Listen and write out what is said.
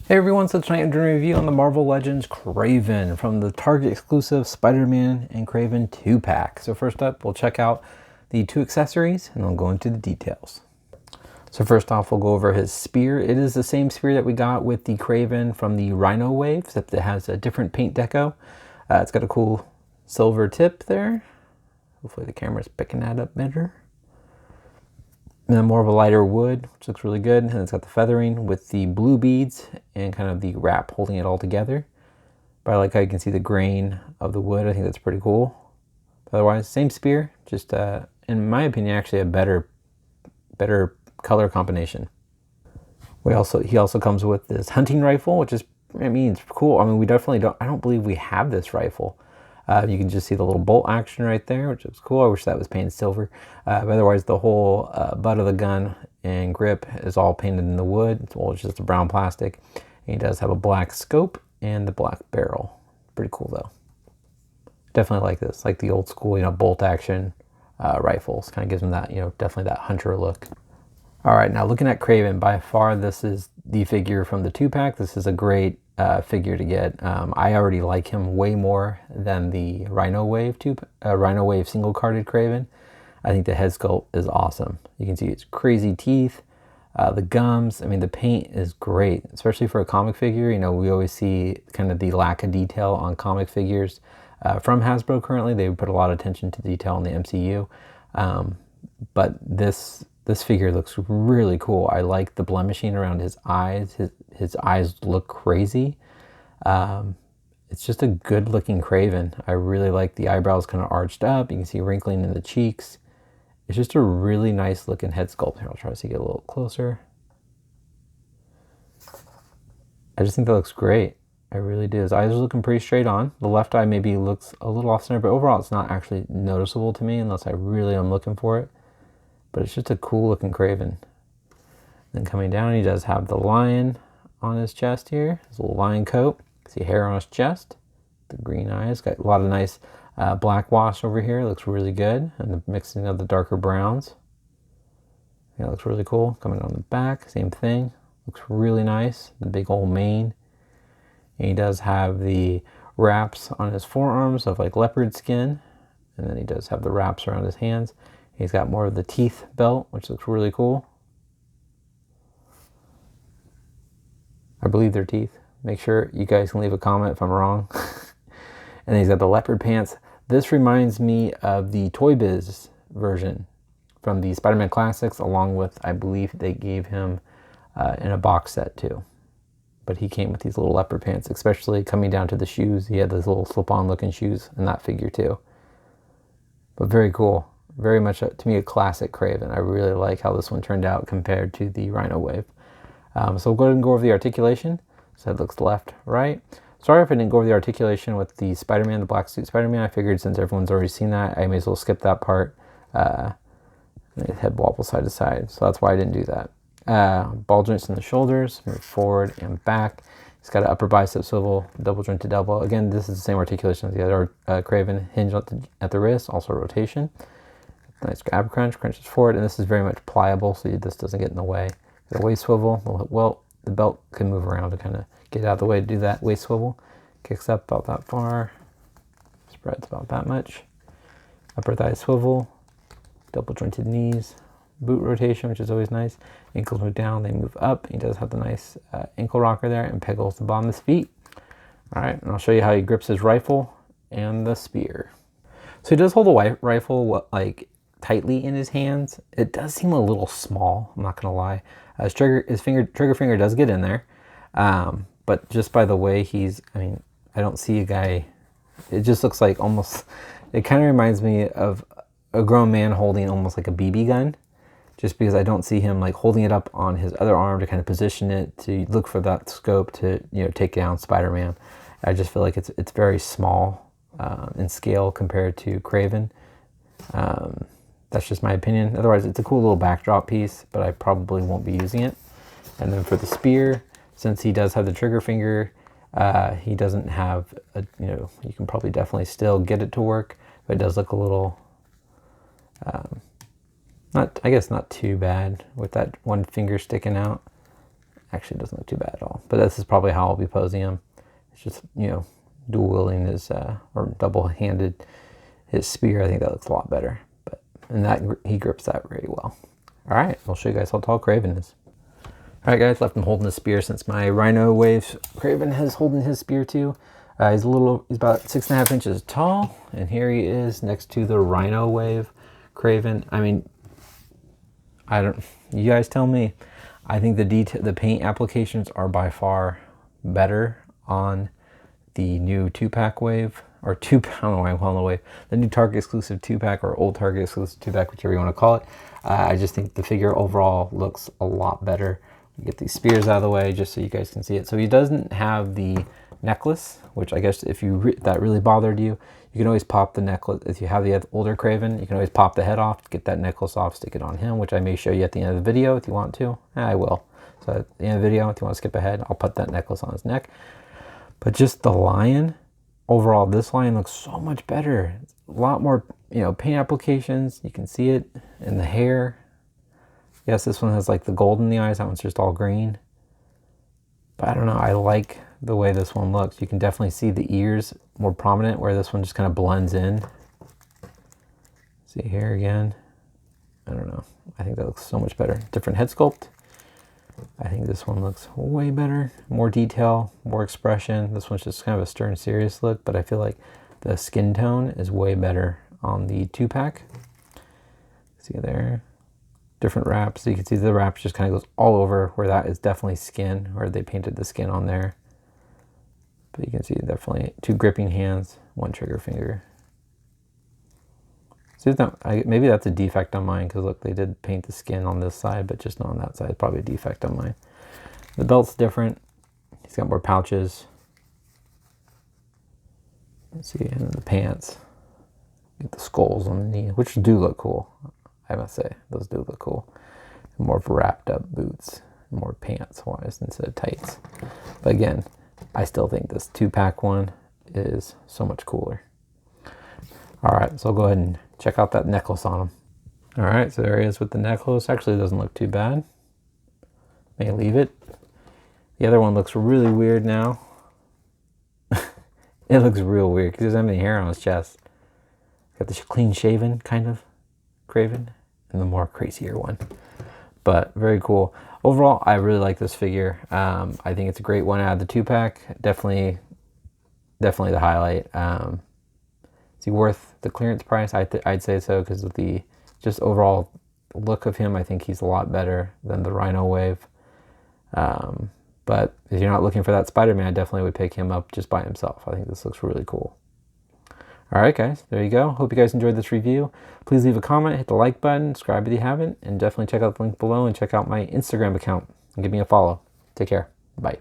Hey everyone, so tonight I'm doing a review on the Marvel Legends Kraven from the Target exclusive Spider-Man and Kraven 2-pack. So first up, we'll check out the two accessories and then we'll go into the details. So first off, we'll go over his spear. It is the same spear that we got with the Kraven from the Rhino Wave, except it has a different paint deco. It's got a cool silver tip there. Hopefully the camera's picking that up better. And then more of a lighter wood, which looks really good. And it's got the feathering with the blue beads and kind of the wrap holding it all together. But I like how you can see the grain of the wood. I think that's pretty cool. But otherwise, same spear, just in my opinion, actually a better color combination. He also comes with this hunting rifle, which is, I mean, it's cool. I mean, we definitely don't, I don't believe we have this rifle. You can just see the little bolt action right there, which is cool. I wish that was painted silver. But otherwise, the whole butt of the gun and grip is all painted in the wood. Well, it's just a brown plastic. And he does have a black scope and the black barrel. Pretty cool, though. Definitely like this, like the old school, bolt action rifles. Kind of gives him that, definitely that hunter look. All right, now looking at Kraven, by far this is the figure from the 2-pack. This is a great figure to get. I already like him way more than the Rhino Wave single carded Kraven. I think the head sculpt is awesome. You can see it's crazy teeth, the gums. I mean, the paint is great, especially for a comic figure. We always see kind of the lack of detail on comic figures from Hasbro currently. They put a lot of attention to detail in the MCU, but this figure looks really cool. I like the blemishing around his eyes. His eyes look crazy. It's just a good looking Kraven. I really like the eyebrows kind of arched up. You can see wrinkling in the cheeks. It's just a really nice looking head sculpt. Here, I'll try to get a little closer. I just think that looks great. I really do. His eyes are looking pretty straight on. The left eye maybe looks a little off center, but overall it's not actually noticeable to me unless I really am looking for it. But it's just a cool looking Kraven. Then coming down, he does have the lion on his chest here. His little lion coat. See hair on his chest. The green eyes. Got a lot of nice black wash over here. Looks really good. And the mixing of the darker browns. Yeah, looks really cool. Coming on the back, same thing. Looks really nice. The big old mane. And he does have the wraps on his forearms of like leopard skin. And then he does have the wraps around his hands. He's got more of the teeth belt, which looks really cool. I believe they're teeth. Make sure you guys can leave a comment if I'm wrong. And then he's got the leopard pants. This reminds me of the Toy Biz version from the Spider-Man Classics, along with, I believe they gave him in a box set too. But he came with these little leopard pants, especially coming down to the shoes. He had those little slip-on looking shoes in that figure too. But very cool. Very much, to me, a classic Kraven. I really like how this one turned out compared to the Rhino Wave. So we'll go ahead and go over the articulation. So it looks left, right. Sorry if I didn't go over the articulation with the Spider-Man, the black suit Spider-Man. I figured since everyone's already seen that, I may as well skip that part. His head wobbles side to side, so that's why I didn't do that. Ball joints in the shoulders, move forward and back. He's got an upper bicep swivel, double jointed elbow. Again, this is the same articulation as the other Kraven. Hinge at the wrist, also rotation. Nice grab crunch, crunches forward, and this is very much pliable, so this doesn't get in the way. The waist swivel, well, the belt can move around to kind of get out of the way to do that waist swivel. Kicks up about that far, spreads about that much. Upper thigh swivel, double jointed knees, boot rotation, which is always nice. Ankles move down, they move up. He does have the nice ankle rocker there and peggles the bottom of his feet. All right, and I'll show you how he grips his rifle and the spear. So he does hold the rifle like tightly in his hands. It does seem a little small, I'm not gonna lie. His trigger finger does get in there, but just by the way I don't see a guy. It just looks like almost. It kind of reminds me of a grown man holding almost like a BB gun, just because I don't see him like holding it up on his other arm to kind of position it to look for that scope to take down Spider-Man. I just feel like it's very small in scale compared to Kraven. That's just my opinion. Otherwise, it's a cool little backdrop piece, but I probably won't be using it. And then for the spear, since he does have the trigger finger, he doesn't have you can probably definitely still get it to work, but it does look a little, I guess not too bad with that one finger sticking out. actually doesn't look too bad at all. But this is probably how I'll be posing him. It's just, you know, dual wielding his, or double-handed his spear. I think that looks a lot better. But, and that, he grips that very well. All right, I'll show you guys how tall Kraven is. All right, guys, left him holding the spear since my Rhino Wave Kraven has holding his spear too. He's about 6.5 inches tall, and here he is next to the Rhino Wave Kraven. I mean, you guys tell me. I think the paint applications are by far better on the new 2-pack Wave, or I don't know why I'm calling it a Wave, the new Target exclusive 2-pack or old Target exclusive 2-pack, whichever you want to call it. I just think the figure overall looks a lot better. Get these spears out of the way just so you guys can see it. So he doesn't have the necklace, which I guess if that really bothered you, you can always pop the necklace. If you have the older Kraven, you can always pop the head off, get that necklace off, stick it on him, which I may show you at the end of the video if you want to. I will. So at the end of the video, if you want to skip ahead, I'll put that necklace on his neck. But just the lion, overall, this lion looks so much better. It's a lot more, you know, paint applications. You can see it in the hair. Yes, this one has like the gold in the eyes. That one's just all green. But I don't know. I like the way this one looks. You can definitely see the ears more prominent, where this one just kind of blends in. See here again. I don't know. I think that looks so much better. Different head sculpt. I think this one looks way better. More detail, more expression. This one's just kind of a stern, serious look, but I feel like the skin tone is way better on the 2-pack. See there? Different wraps. So you can see the wraps just kind of goes all over, where that is definitely skin, where they painted the skin on there. But you can see definitely 2 gripping hands, 1 trigger finger. See, maybe that's a defect on mine, because look, they did paint the skin on this side, but just not on that side. Probably a defect on mine. The belt's different. He's got more pouches. Let's see, and then the pants. Get the skulls on the knee, which do look cool. I must say, those do look cool. More of wrapped up boots, more pants wise instead of tights. But again, I still think this 2-pack one is so much cooler. All right, so I'll go ahead and check out that necklace on him. All right, so there he is with the necklace. Actually, it doesn't look too bad. May leave it. The other one looks really weird now. It looks real weird because he doesn't have any hair on his chest. Got this clean shaven kind of Kraven, and the more crazier one. But very cool. Overall, I really like this figure. I think it's a great one out of the 2-pack. Definitely the highlight. Is he worth the clearance price? I'd say so, because of the just overall look of him. I think he's a lot better than the Rhino Wave. But if you're not looking for that Spider-Man, I definitely would pick him up just by himself. I think this looks really cool. All right, guys, there you go. Hope you guys enjoyed this review. Please leave a comment, hit the like button, subscribe if you haven't, and definitely check out the link below and check out my Instagram account and give me a follow. Take care. Bye.